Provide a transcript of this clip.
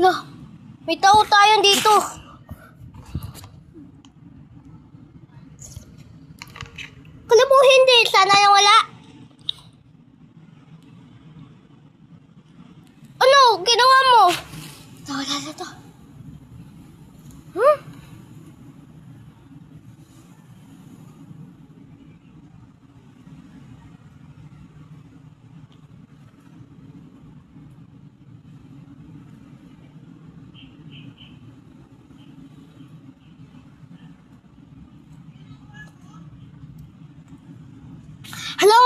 Hala, may tao tayo dito. Kala mo hindi, sana yung wala. Ano, ginawa mo? Wala na to. Hala,